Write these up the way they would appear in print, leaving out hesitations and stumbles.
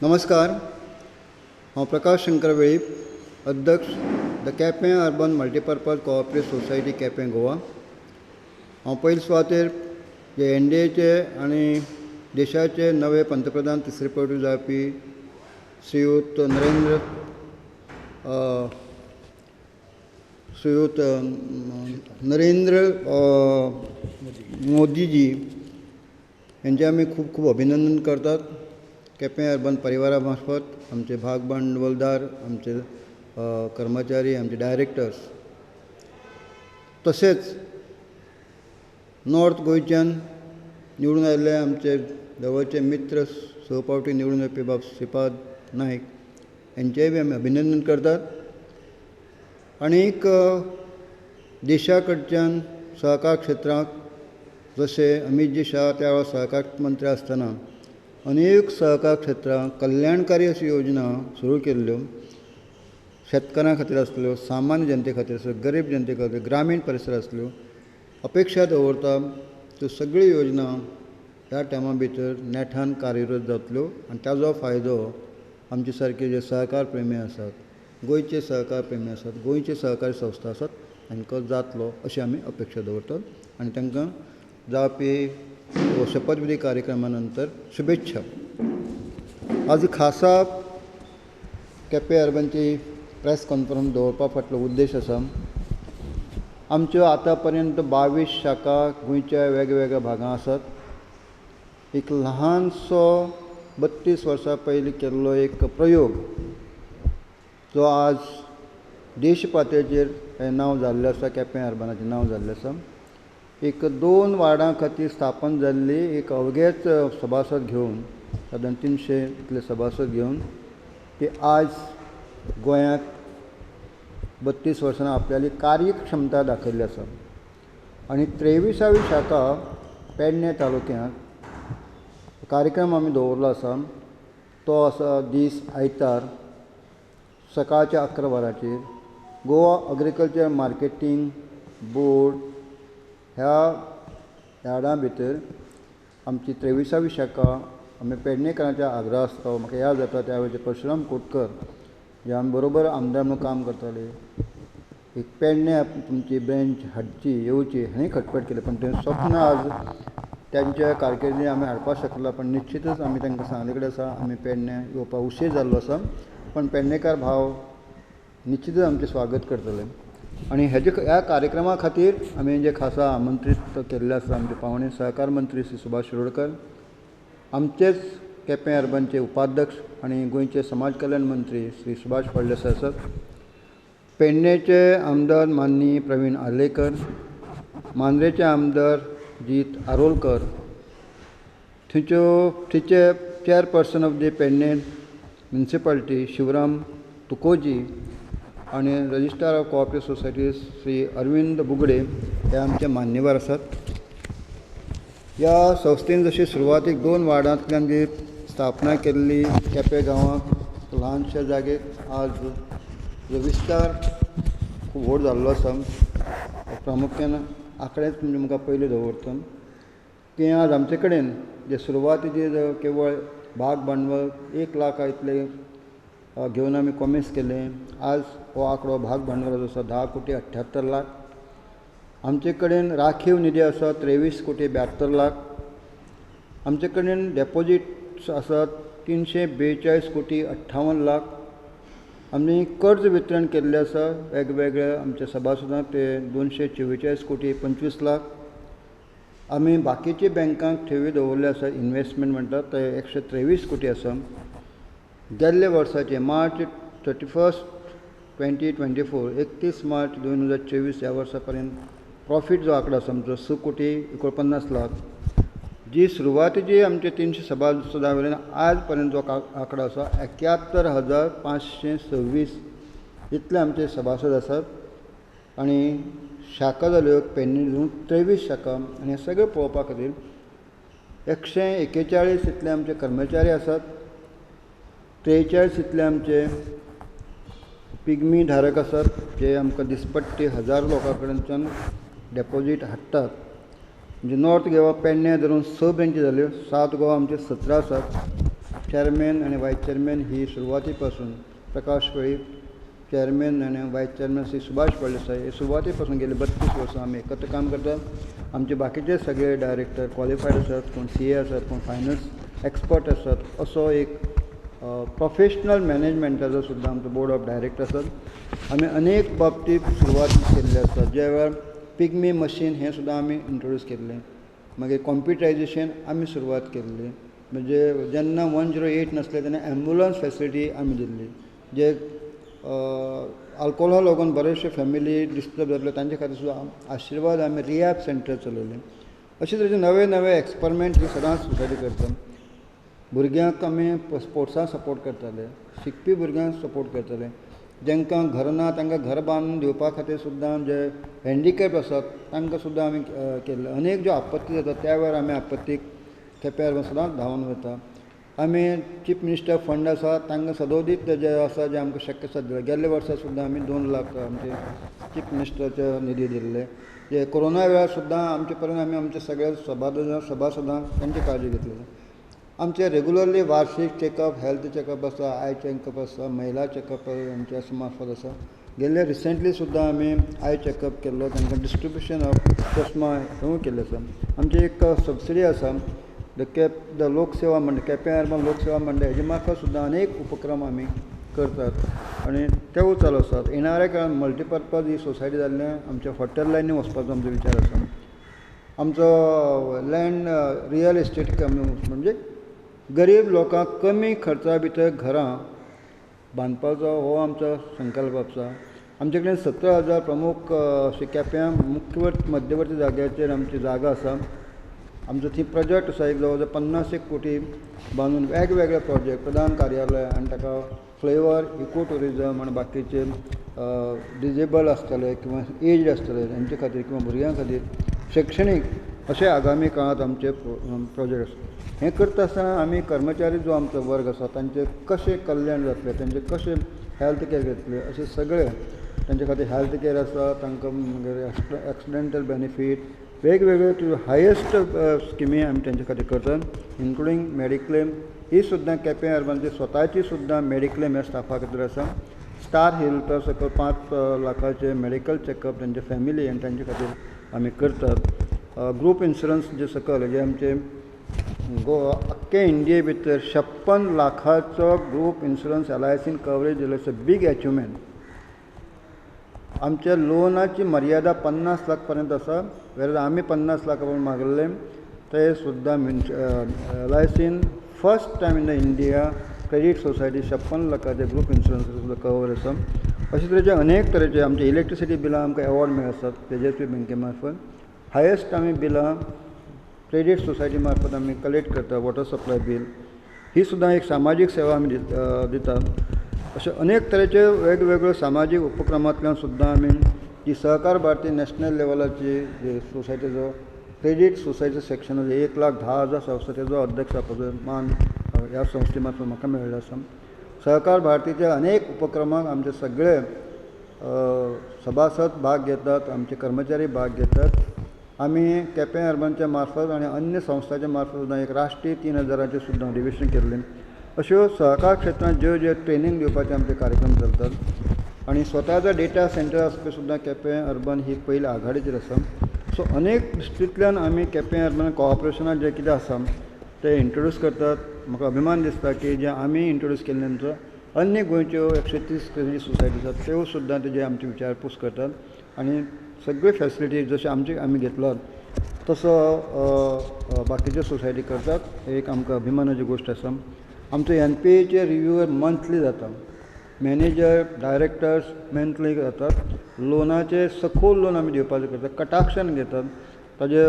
नमस्कार. हांव प्रकाश शंकर वेळीप, अध्यक्ष the Quepem urban multipurpose cooperative society Quepem Goa. हांव पयले सुवातेर जे NDAचे आनी देशाचे नवे पंतप्रधान तिसरे फावटी जावपी श्रीयुत नरेंद्र मोदीजी यांचे आमी खूब खूब अभिनंदन करतात. केपें अर्बन परिवारा मार्फत आमचे भाग भांडवलदार, आमचे कर्मचारी, आमचे डायरेक्टर्स, तशेंच नॉर्थ गोंयच्यान निवडून आयिल्ले आमचे जवळचे मित्र सहपावटी निवडून येवपी बाब श्रीपाद नायक यांचेय बी आमी अभिनंदन करतात. आनीक देशा कडच्यान सहकार क्षेत्रांत जशें अमितजी शाह त्या वेळार सहकार मंत्री आसतना अनेक सहकार क्षेत्रांत कल्याणकारी अशी योजना सुरू केल्ल्यो, शेतकारां खातीर आसल्यो, सामान्य जनते खातीर आसल्यो, गरीब जनते खातीर, ग्रामीण परिसर आसल्यो. अपेक्षा दवरता त्यो सगळ्यो योजना ह्या टायमा भितर नेटान कार्यरत जातल्यो आनी ताजो फायदो आमचे सारके जे सहकार प्रेमी आसात, गोंयचे सहकार प्रेमी आसात, गोंयचे सहकारी संस्था आसात तांकां जातलो अशी आमी अपेक्षा दवरतात. आनी तांकां जावपी शपथविधी कार्यक्रमा नंतर शुभेच्छा. आज खासा केपें अर्बनची प्रेस कॉन्फरन्स दवरपा फाटलो उद्देश आसा. आमच्यो आतां पर्यंत 22 शाखा गोंयच्या वेगवेगळ्या भागां आसात. एक ल्हानसो 32 वर्सां पयलीं केल्लो एक प्रयोग जो आज देश पातळीचेर नांव जाल्लें आसा, केपें अर्बनाचें नांव जाल्लें आसा. एक 2 वार्डां खातीर स्थापन जाल्ली एक अवघेच सभासद घेवन, सादारण 300 इतले सभासद घेवन ती आज गोंयांत 32 वर्सां आपल्याली कार्यक्षमता दाखयल्ली आसा. आनी 23वी शाखा पेडणे तालुक्यांत कार्यक्रम आमी दवरलो आसा. तो आसा दीस आयतार सकाळच्या 11 वरांचेर. गोवा एग्रीकल्चर मार्केटिंग बोर्ड ह्या यार्डां भितर आमची 23वी शाखा आमी पेडणेकारांच्या आग्रह आसता, म्हाका याद जाता त्या वेळाचेर परशुराम कोटकर जे आमी बरोबर आमदार म्हणून काम करताले, एक पेडणे तुमची ब्रँच हाडची येवची हें खटपट केलें. पण तें स्वप्न आज त्यांच्या कारकिर्दीत आमी हाडपाक शकला. पण निश्चितच आमी तांकां सांगले कडेन आसा आमी पेडणे येवपाक उशीर जाल्लो आसा, पण पेडणेकार भाव निश्चितच आमचें स्वागत करतले. आनी ह्या कार्यक्रमा खातीर आमी जे खासा आमंत्रीत केल्ले आसा आमचे पावणे सहकार मंत्री श्री सुभाष शिरोडकर, आमचेच केपें अर्बनचे उपाध्यक्ष आनी गोंयचे समाज कल्याण मंत्री श्री सुभाष फळदेसाय आसात, पेडणेचे आमदार माननीय प्रवीण आर्लेकर, मांद्रेचे आमदार जीत आरोलकर, थंयचे chairperson of the Pernem municipality Shivram Tukoji आनी registrar of cooperative societies Shri Arvind Bugde हे आमचे मान्यवर आसात. ह्या संस्थेन जशी सुरवातीक 2 वार्डांतल्यान जी स्थापना केल्ली केपें गांवांत ल्हानशे जागेक आज जो विस्तार खूब व्हड जाल्लो आसा. प्रामुख्यान आंकडेच तुमकां पयलीं दवरता की आज आमचे कडेन जे सुरवातीचे केवळ भाग भांडवल 1 लाख इतले घेवन आमी कॉमेस केलें. आज हो आंकडो भाग भांडवलाचो आसा 10 कोटी 78 लाख. आमचे कडेन राखीव निधी आसा 23 कोटी 72 लाख. आमचे कडेन डेपॉझिट्स आसात 342 कोटी 58 लाख. आमी कर्ज वितरण केल्लें आसा वेगवेगळ्या आमच्या सभासदांक ते 244 कोटी 25 लाख. आमी बाकीचे बँकांक ठेवी दवरले आसा, इन्वेस्टमेंट म्हणटात ते 123 कोटी आसा. गेल्ले वर्साचे मार्च 31, 2024 31 मार्च 2024 ह्या वर्सा पर्यंत प्रॉफीट जो आंकडो आसा आमचो 6 कोटी 49 लाख. जी सुरवातीची आमचे 300 सभासदां वयल्यान आज पर्यंत जो आंकडो आसा 71,526 इतले आमचे सभासद आसात. आनी शाखा जाल्यो पेडणे 23 शाखा. आनी हे सगळें पळोवपा खातीर 141 इतले आमचे कर्मचारी आसात. 43 इतले आमचे पिगमी धारक आसात जे आमकां दिसपट्टी 1000 लोकां कडच्यान डेपॉझीट हाडटात. म्हणजे नॉर्थ गोवा पेडणे धरून 6 ब्रँची जाल्यो, सावथ गोवा आमचे 17 आसात. चेअरमॅन आणि व्हायस चेअरमॅन ही सुरुवातीपासून प्रकाश फळी चेअरमॅन आणि व्हायस चेअरमॅन श्री सुभाष फळदेसाय हे सुरुवातीपासून गेले 32 वर्सां आम्ही एकत्र काम करतात. आमचे बाकीचे सगळे डायरेक्टर क्वॉलिफाईड असतात, कोण CA असतात, कोण फायनान्स एक्सपर्ट असतात. असो एक प्रोफेशनल मॅनेजमेंटाचो सुद्दां आमचो बोर्ड ऑफ डायरेक्टर असतात. आमी अनेक बाबतींत सुरवात केल्ली आसा. ज्या वेळार पिग्मी मशीन हें सुद्दां आमी इंट्रोड्यूस केल्लें. मागीर कॉम्प्युटरायजेशन आमी सुरवात केल्ली. म्हणजे जेन्ना 108 नासलें तेन्ना एम्बुलन्स फॅसिलिटी आमी दिल्ली. जे अल्कोहोला लागून बरेचशे फॅमिली डिस्टर्ब जातले तांचे खातीर सुद्दां आशिर्वाद आमी रिहॅब सेंटर चलयलें. अशे तरेचे नवे नवे एक्सपरिमेंट ही सदांच सोसायटी करता. भुरग्यांक आमी स्पोर्ट्सांत सपोर्ट करताले, शिकपी भुरग्यांक सपोर्ट करताले. जेंकां घर ना तांकां घर बांदून दिवपा खातीर सुद्दां जे हँडिकॅप आसात तांकां सुद्दां आमी केल्ले. अनेक ज्यो आपत्ती जातात त्या वेळार आमी आपत्तीक केप्यां सदांच धांवन वता. आमी चीफ मिनिस्टर फंड आसा तांकां सदोदीत जे आसा जे आमकां शक्य आसा दिले. गेल्ले वर्सा सुद्दां आमी 2 लाख आमचे चीफ मिनिस्टराचे निधी दिल्ले. जे कोरोना वेळार सुद्दां आमचे पर्यंत आमी आमचे सगळे सभासदां तांची काळजी घेतली. आमचे रेगुलरली वार्षिक चॅकअप, हेल्थ चॅकअप आसा, आय चॅकअप आसा, महिला चॅकअप आमच्या मार्फत आसा. गेल्ले रिसेंटली सुद्दां आमी आय चॅकअप केल्लो. तांकां डिस्ट्रिब्युशन ऑफ चश्मा हें केल्लें आसा. आमची एक सबसिडी आसा द लोकसेवा मंडळ, केपें अर्बन लोकसेवा मंडळ हेजे मार्फत सुद्दां अनेक उपक्रम आमी करतात आनी तेवूय चालू आसात. येणाऱ्या काळांत मल्टीपर्पज ही सोसायटी जाल्ल्यान आमच्या हॉटेल लायनी वचपाचो आमचो विचार आसा. आमचो लँड रियल एस्टेट म्हणजे गरीब लोकांक कमी खर्चा भितर घरां बांदपाचो हो आमचो संकल्प आसा. आमचे कडेन 17,000 प्रमुख अशे केप्यां मध्यवर्ती जाग्याचेर आमची जागा आसा. आमचो थंय प्रोजेक्ट आसा. एक जवळ जवळ 50 कोटी बांदून वेगवेगळे प्रोजेक्ट, प्रधान कार्यालय आनी ताका फ्लेवर इको टुरिजम आनी बाकीचे डिजेबल आसतले किंवा एज्ड आसतले तांचे खातीर किंवा भुरग्यां खातीर शैक्षणीक अशे आगामी काळांत आमचे प्रोजेक्ट आसा. हें करता आसतना आमी कर्मचारी जो आमचो वर्ग आसा तांचे कशें कल्याण जातलें, तांचे कशें हेल्थ कॅर घेतले अशें सगळे तांचे खातीर हेल्थ कॅर आसा. तांकां मागीर एक्सिडेंटल बेनिफीट वेगवेगळे हायेस्ट स्किमी आमी तांचे खातीर करतात. इन्क्लुडींग मेडिक्लेम ही सुद्दां केपें अर्बनाची स्वताची सुद्दां मेडिक्लेम ह्या स्टाफा खातीर आसा. स्टार हेल्थ सकयल 5 लाखाचे मेडिकल चॅकअप तांचे फॅमिली आनी तांचे खातीर आमी करतात. ग्रुप इन्शुरन्स जे सकयल जे आमचे अख्खे इंडिये भितर 56 लाखाचो ग्रुप इन्शुरन्स LICन कवरेज दिलो. It's a big achievement. आमच्या लोनाची मर्यादा 50 लाख पर्यंत आसा. वेर आमी 50 लाखा पर्यंत मागले ते सुद्दां LICन first time in the India credit society 56 लाखाचे ग्रुप इन्शुरन्स सुद्दां कवर आसा. अशे तरेचे अनेक तरेचे आमचे इलेक्ट्रिसिटी बिलां आमकां एवॉर्ड मेळ्ळे आसात तेजस्वी बँके मार्फत. हायेस्ट आमी बिलां क्रेडीट सोसायटी मार्फत आमी कलेक्ट करता. वॉटर सप्लाय बील ही सुद्दां एक सामाजीक सेवा आमी दितात. अशे अनेक तरेचे वेगवेगळ्यो सामाजीक उपक्रमांतल्यान सुद्दां आमी जी सहकार भारती नॅशनल लेवलाची सोसायटीचो क्रेडीट सोसायटी सेक्शन 1,10,000 संस्था तेजो अध्यक्ष पद मान ह्या संस्थे मार्फत म्हाका मेळ्ळें आसा. सहकार भारतीच्या अनेक उपक्रमांक आमचे सगळे सभासद भाग घेतात, आमचे कर्मचारी भाग घेतात. आमी केपें अर्बनच्या मार्फत आनी अन्य संस्थांच्या मार्फत सुद्दां एक राष्ट्रीय 3,000चे सुद्दां अधिवेशन केल्लें. अश्यो सहकार क्षेत्रांत जे ट्रेनींग दिवपाचे आमचे कार्यक्रम चलतात आनी स्वताचो डेटा सेंटर आसपी सुद्दां केपें अर्बन ही पयली आघाडीचेर आसा. सो अनेक दृश्टींतल्यान आमी केपें अर्बन कॉऑपरेशनान जे कितें आसा ते इंट्रोड्यूस करतात. म्हाका अभिमान दिसता की जे आमी इंट्रोड्यूस केल्ल्यानंतर अन्य गोंयच्यो 130 क्रेडीट सोसायटी आसात त्यो सुद्दां तेजे आमची विचारपूस करतात आनी सगळे फॅसिलिटी जशे आमी घेतलो तसो बाकीच्यो सोसायटी करतात. एक आमकां अभिमानाची गोश्ट आसा. आमचो NPAचे रिव्यू मंथली जाता. मॅनेजर डायरेक्टर्स मंथली जातात. लोनाचे सखोल लोन आमी दिवपाचें करतात, कटाक्षान घेतात, ताजे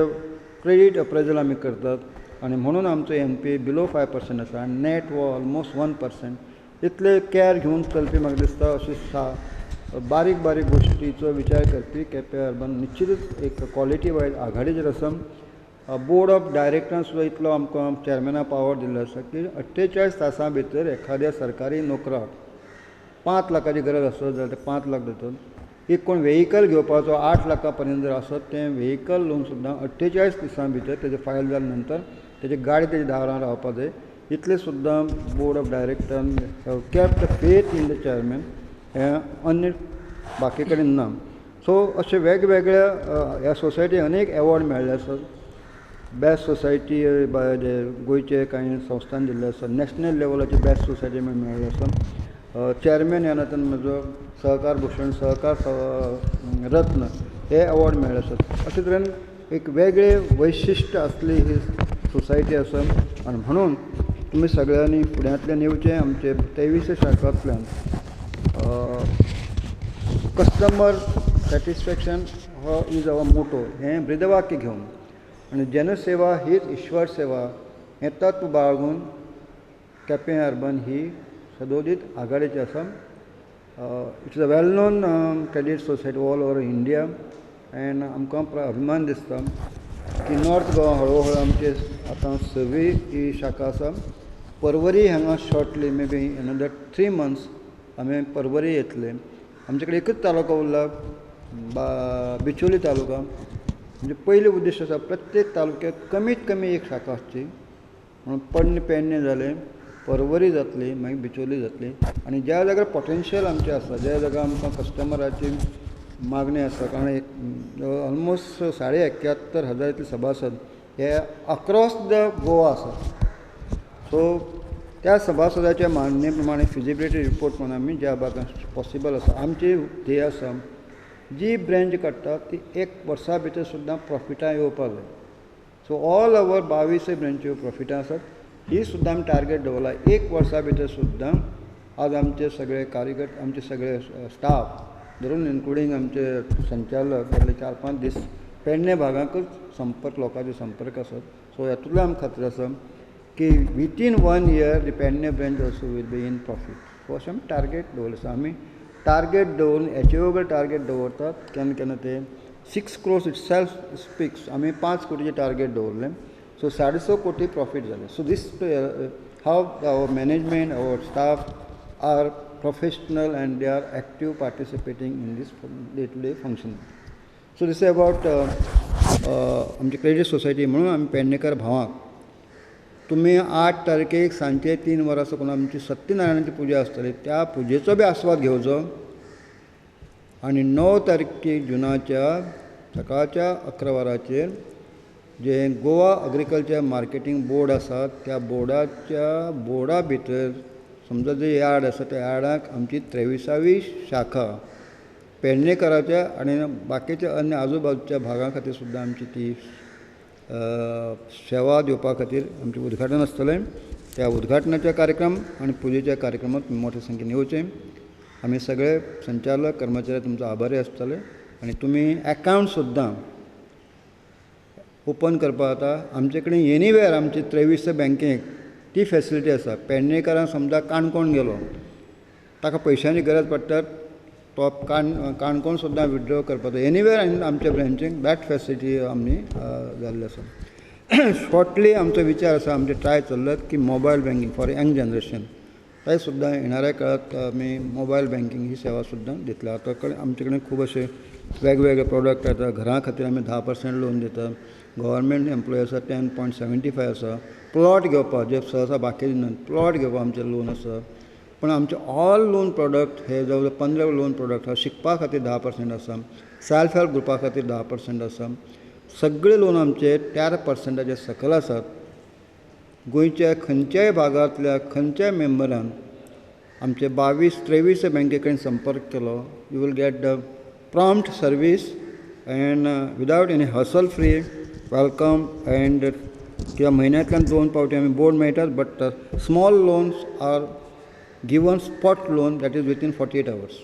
क्रेडीट अप्रेजल आमी करतात आनी म्हणून आमचो NPA बिलो 5% आसा आनी नेट वो ऑलमोस्ट 1%. इतले कॅर घेवन चलपी म्हाका दिसता अशी बारीक बारीक गोश्टीचो विचार करपी केपें अर्बन निश्चितच एक क्वॉलिटी वायज आघाडीचेर आसा. बोर्ड ऑफ डायरेक्टरान सुद्दां इतलो आमकां चेअरमॅना पावर दिल्लो आसा की 48 तासां भितर एखाद्या सरकारी नोकराक 5 लाखाची गरज आसत जाल्यार ते 5 लाख दितात. एक कोण व्हेहिकल घेवपाचो 8 लाखा पर्यंत जर आसत तें व्हेहिकल लोन सुद्दां 48 दिसां भितर तेजे फायल जाले नंतर तेजी गाडी तेजे दारां रावपा जाय. इतले सुद्दां बोर्ड ऑफ डायरेक्टरान have kept the faith in the chairman हें अन्य बाकी कडेन ना. सो अशे वेगवेगळ्या ह्या सोसायटीक अनेक एवॉर्ड मेळ्ळे आसात. बेस्ट सोसायटी बाय गोंयचे कांय संस्थान दिल्ले आसा. नॅशनल लेवलाची बेस्ट सोसायटी मेळ्ळे आसा. चेअरमॅन ह्या नात्यान म्हजो सहकार भूषण, सहकार रत्न हे अवॉर्ड मेळ्ळे आसात. अशे तरेन एक वेगळे वैशिश्ट्य असली ही सोसायटी आसा आनी म्हणून तुमी सगळ्यांनी फुड्यांतल्यान येवचें. आमचे 23 शाखांतल्यान कस्टमर सॅटिस्फॅक्शन हो इज अवर मोटो हें ब्रिदवाक्य घेवन आनी जनसेवा हीच ईश्वर सेवा हें तत्व बाळगून केपें अर्बन ही सदोदीत आघाडीची आसा. It's a well non credit society all over India end आमकां अभिमान दिसता की नॉर्थ गोवा हळू आमचे आतां 6वी ही शाखा आसा. परवरी हांगा shortly may be another 3 months आमी परवरी येतले. आमचे कडेन एकच तालुका उरला बिचोली तालुका. म्हणजे पयलें उद्देश आसा प्रत्येक तालुक्यात कमीत कमी एक शाखा आसची. म्हणून पेडणे जालें, परवरी जातली, मागीर बिचोली जातली. आनी ज्या जाग्यार पोटेन्शियल आमचें आसा, ज्या जाग्यार आमकां कस्टमराची मागणी आसा, कारण ऑलमोस्ट 71,500 इतले सभासद हे अक्रॉस द गोवा आसात. सो त्या सभासदाच्या मागणे प्रमाणे फिजिबिलिटी रिपोर्ट म्हणून आमी ज्या भागात पॉसिबल आसा आमची ध्येय आसा जी ब्रँच काडटा ती 1 वर्सा भितर सुद्दां प्रॉफिटां येवपाक जाय. सो ऑल ओवर 22 ब्रँच्यो प्रॉफिटां आसात. ही सुद्दां आमी टार्गेट दवरला 1 वर्सा भितर सुद्दां. आज आमचे सगळे कार्यकर्ते, आमचे सगळे स्टाफ धरून इन्क्लुडींग आमचे संचालक गेले 4-5 दीस पेडणे भागांकच लोकांचे संपर्क आसात. सो हातूंतल्यान आमकां खात्री आसा की within 1 year the Pedne branch also will be in profit. So अशें आमी टार्गेट दवरलें आसा. आमी टार्गेट दवरून एचिवेबल टार्गेट दवरतात. केन्ना केन्ना ते 6 crores इट सेल्फ स्पिक्स. आमी 5 कोटीचें टार्गेट दवरलें. सो 6.5 कोटी प्रॉफीट जालें. So this how our management, our staff are professional and they are active participating in this day to day function. So this is about आमची credit society. म्हणून आमी पेडणेकार भावांक तुमी 8 तारखेक सांजचे 3 वरां साकून आमची सत्यनारायणाची पुजा आसतली. त्या पुजेचो बी आस्वाद घेवचो. आनी 9 तारखेक जुनाच्या सकाळच्या 11 वरांचेर जे गोवा एग्रीकल्चर मार्केटींग बोर्ड आसा त्या बोर्डा भितर समजा जे यार्ड आसा त्या यार्डाक आमची 23वी शाखा पेडणेकाराच्या आनी बाकीच्या अन्य आजूबाजूच्या भागां खातीर सुद्दां आमची ती सेवा दिवपा खातीर आमचें उद्घाटन आसतलें. त्या उद्घाटनाचे कार्यक्रम आनी पुजेच्या कार्यक्रमाक मोठ्या संख्येन येवचें. आमी सगळे संचालक कर्मचारी तुमचो आभारी आसतले. आनी तुमी अकावंट सुद्दां ओपन करपा जाता. आमचे कडेन एनीवेर आमचे 23 बँकेक ती फॅसिलिटी आसा. पेडणेकारांक समजा काणकोण गेलो, ताका पयशांची गरज पडटा, तो काणकोण सुद्दां विथड्रॉ करपाचो एनीवेर आमच्या ब्रँचीक दॅट फॅसिलिटी आमी जाल्ली आसा. शॉर्टली आमचो विचार आसा, आमचे ट्राय चल्ल्यात की mobile banking for young generation थंय सुद्दां येणाऱ्या काळात आमी मोबायल बँकींग ही सेवा सुद्दां दितले. आतां आमचे कडेन खूब अशे वेगवेगळे प्रोडक्ट येता. घरां खातीर आमी 10% लोन दितात. गव्हर्मेंट एम्प्लॉय आसा 10.75 आसा. प्लॉट घेवपाक जे सहसा बाकी दिनात, प्लॉट घेवपाक आमचे लोन आसा. पण आमचे ऑल लोन प्रोडक्ट हे जवळ 15 लोन प्रोडक्ट आसा. शिकपा खातीर 10% आसा. सेल्फ हेल्प ग्रुपा खातीर 10% आसा. सगळे लोन आमचे 13% सकल आसात. गोंयच्या खंयच्याय भागांतल्या खंयच्याय मेंबरान आमचे 22-23 बँके कडेन संपर्क केलो, you will get the prompt service and without any hassle free welcome. And किंवा म्हयन्यांतल्यान 2 फावटी आमी बोर्ड मेळटात. But small loans are given spot loan that is within 48 hours.